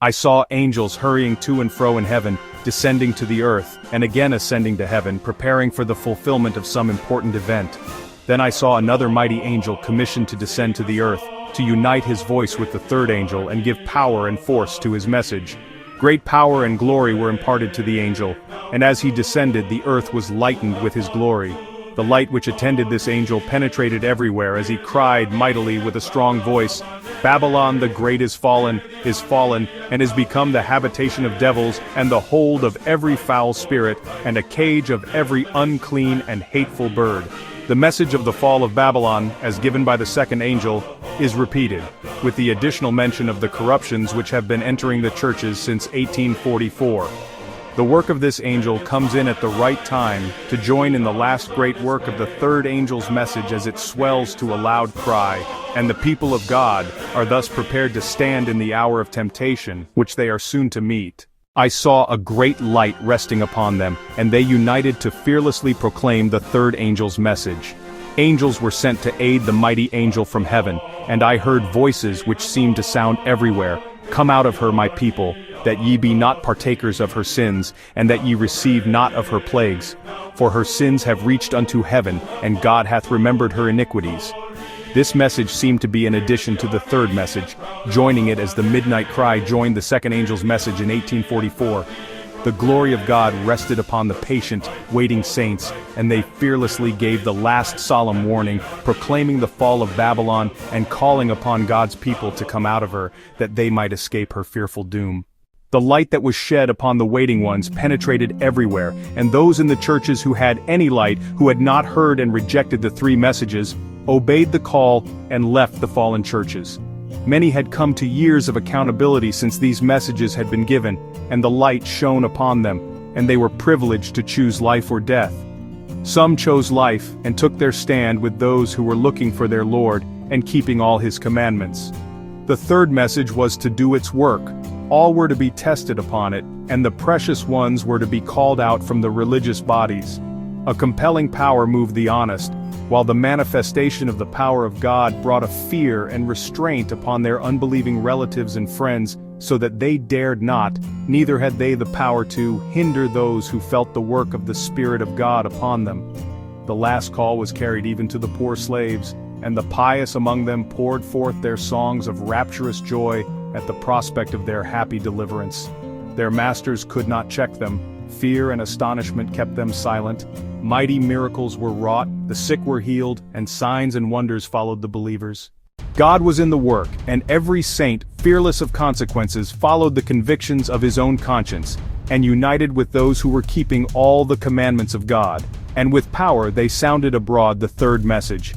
I saw angels hurrying to and fro in heaven, descending to the earth, and again ascending to heaven, preparing for the fulfillment of some important event. Then I saw another mighty angel commissioned to descend to the earth, to unite his voice with the third angel and give power and force to his message. Great power and glory were imparted to the angel, and as he descended the earth was lightened with his glory. The light which attended this angel penetrated everywhere as he cried mightily with a strong voice, "Babylon the great is fallen, and is become the habitation of devils, and the hold of every foul spirit, and a cage of every unclean and hateful bird." The message of the fall of Babylon, as given by the second angel, is repeated, with the additional mention of the corruptions which have been entering the churches since 1844. The work of this angel comes in at the right time to join in the last great work of the third angel's message as it swells to a loud cry, and the people of God are thus prepared to stand in the hour of temptation, which they are soon to meet. I saw a great light resting upon them, and they united to fearlessly proclaim the third angel's message. Angels were sent to aid the mighty angel from heaven, and I heard voices which seemed to sound everywhere, "Come out of her, my people, that ye be not partakers of her sins, and that ye receive not of her plagues. For her sins have reached unto heaven, and God hath remembered her iniquities." This message seemed to be an addition to the third message, joining it as the midnight cry joined the second angel's message in 1844. The glory of God rested upon the patient, waiting saints, and they fearlessly gave the last solemn warning, proclaiming the fall of Babylon and calling upon God's people to come out of her, that they might escape her fearful doom. The light that was shed upon the waiting ones penetrated everywhere, and those in the churches who had any light, who had not heard and rejected the three messages, obeyed the call and left the fallen churches. Many had come to years of accountability since these messages had been given, and the light shone upon them, and they were privileged to choose life or death. Some chose life and took their stand with those who were looking for their Lord and keeping all his commandments. The third message was to do its work. All were to be tested upon it, and the precious ones were to be called out from the religious bodies. A compelling power moved the honest, while the manifestation of the power of God brought a fear and restraint upon their unbelieving relatives and friends, so that they dared not, neither had they the power to, hinder those who felt the work of the Spirit of God upon them. The last call was carried even to the poor slaves, and the pious among them poured forth their songs of rapturous joy at the prospect of their happy deliverance. Their masters could not check them. Fear and astonishment kept them silent. Mighty miracles were wrought, the sick were healed, and signs and wonders followed the believers. God was in the work, and every saint, fearless of consequences, followed the convictions of his own conscience, and united with those who were keeping all the commandments of God, and with power they sounded abroad the third message.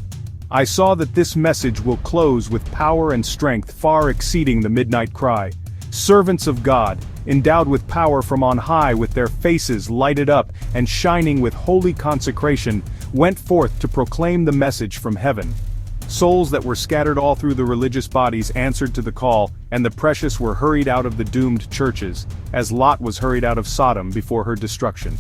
I saw that this message will close with power and strength far exceeding the midnight cry. Servants of God, endowed with power from on high, with their faces lighted up and shining with holy consecration, went forth to proclaim the message from heaven. Souls that were scattered all through the religious bodies answered to the call, and the precious were hurried out of the doomed churches, as Lot was hurried out of Sodom before her destruction.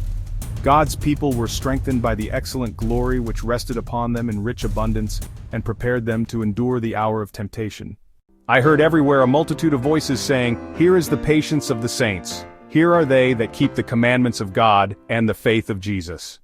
God's people were strengthened by the excellent glory which rested upon them in rich abundance, and prepared them to endure the hour of temptation. I heard everywhere a multitude of voices saying, "Here is the patience of the saints. Here are they that keep the commandments of God and the faith of Jesus."